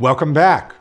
Welcome back.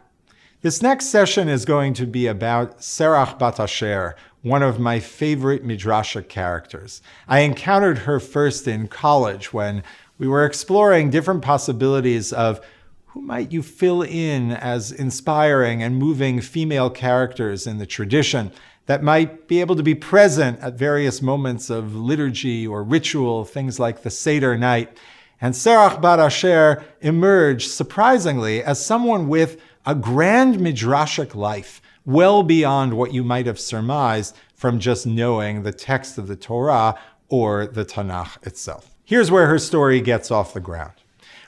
This next session is going to be about Serach bat Asher, one of my favorite Midrashic characters. I encountered her first in college when we were exploring different possibilities of who might you fill in as inspiring and moving female characters in the tradition that might be able to be present at various moments of liturgy or ritual, things like the Seder night. And Serach bat Asher emerged, surprisingly, as someone with a grand midrashic life, well beyond what you might have surmised from just knowing the text of the Torah or the Tanakh itself. Here's where her story gets off the ground.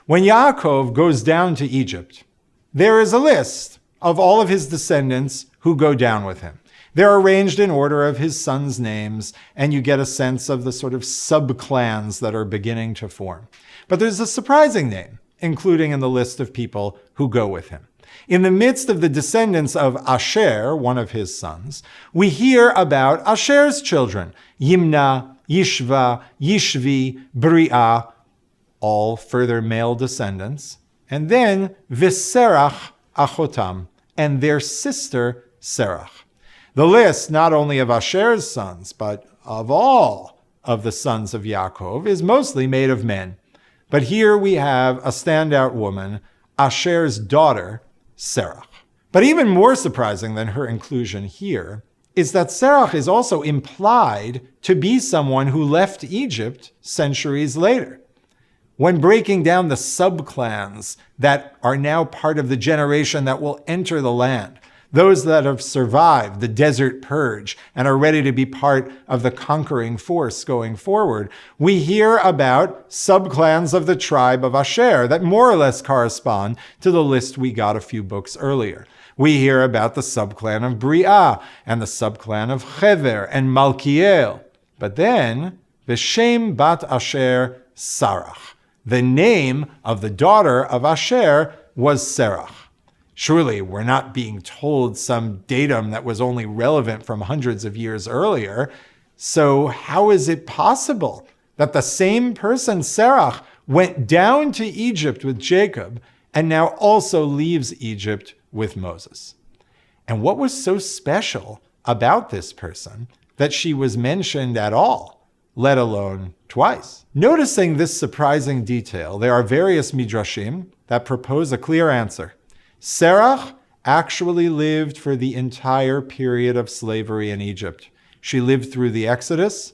When Yaakov goes down to Egypt, there is a list of all of his descendants who go down with him. They're arranged in order of his sons' names, and you get a sense of the sort of sub-clans that are beginning to form. But there's a surprising name, including in the list of people who go with him. In the midst of the descendants of Asher, one of his sons, we hear about Asher's children, Yimna, Yishva, Yishvi, Bri'ah, all further male descendants, and then Viserach Achotam, and their sister Serach. The list, not only of Asher's sons, but of all of the sons of Yaakov, is mostly made of men. But here we have a standout woman, Asher's daughter, Serach. But even more surprising than her inclusion here is that Serach is also implied to be someone who left Egypt centuries later. When breaking down the sub-clans that are now part of the generation that will enter the land, those that have survived the desert purge and are ready to be part of the conquering force going forward, we hear about sub-clans of the tribe of Asher that more or less correspond to the list we got a few books earlier. We hear about the sub-clan of Bri'ah and the sub-clan of Chever and Malkiel. But then, V'shem bat Asher Sarach. The name of the daughter of Asher was Serach. Surely we're not being told some datum that was only relevant from hundreds of years earlier. So how is it possible that the same person, Serach, went down to Egypt with Jacob and now also leaves Egypt with Moses? And what was so special about this person that she was mentioned at all, let alone twice? Noticing this surprising detail, there are various midrashim that propose a clear answer. Serach actually lived for the entire period of slavery in Egypt. She lived through the Exodus,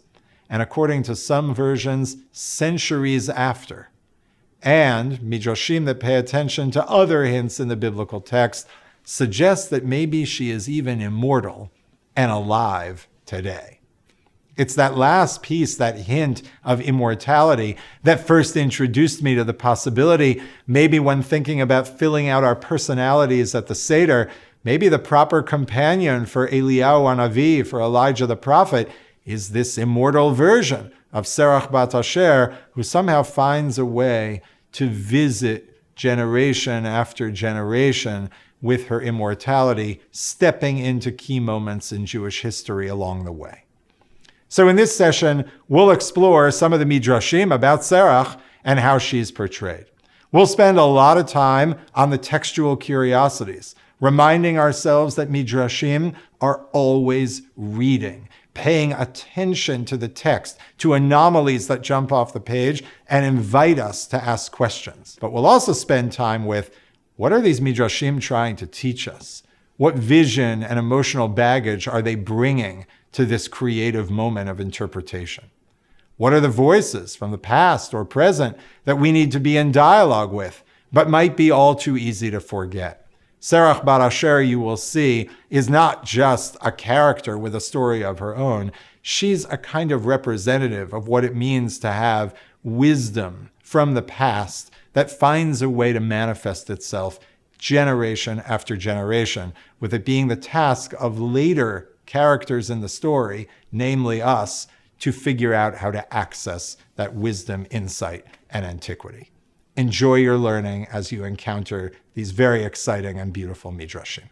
and according to some versions, centuries after. And midrashim that pay attention to other hints in the biblical text suggest that maybe she is even immortal and alive today. It's that last piece, that hint of immortality, that first introduced me to the possibility, maybe when thinking about filling out our personalities at the Seder, maybe the proper companion for Eliyahu Hanavi, for Elijah the prophet, is this immortal version of Serach bat Asher, who somehow finds a way to visit generation after generation with her immortality, stepping into key moments in Jewish history along the way. So in this session, we'll explore some of the midrashim about Serach and how she's portrayed. We'll spend a lot of time on the textual curiosities, reminding ourselves that midrashim are always reading, paying attention to the text, to anomalies that jump off the page and invite us to ask questions. But we'll also spend time with, what are these midrashim trying to teach us? What vision and emotional baggage are they bringing to this creative moment of interpretation? What are the voices from the past or present that we need to be in dialogue with, but might be all too easy to forget? Serach bat Asher, you will see, is not just a character with a story of her own. She's a kind of representative of what it means to have wisdom from the past that finds a way to manifest itself generation after generation, with it being the task of later characters in the story, namely us, to figure out how to access that wisdom, insight, and antiquity. Enjoy your learning as you encounter these very exciting and beautiful midrashim.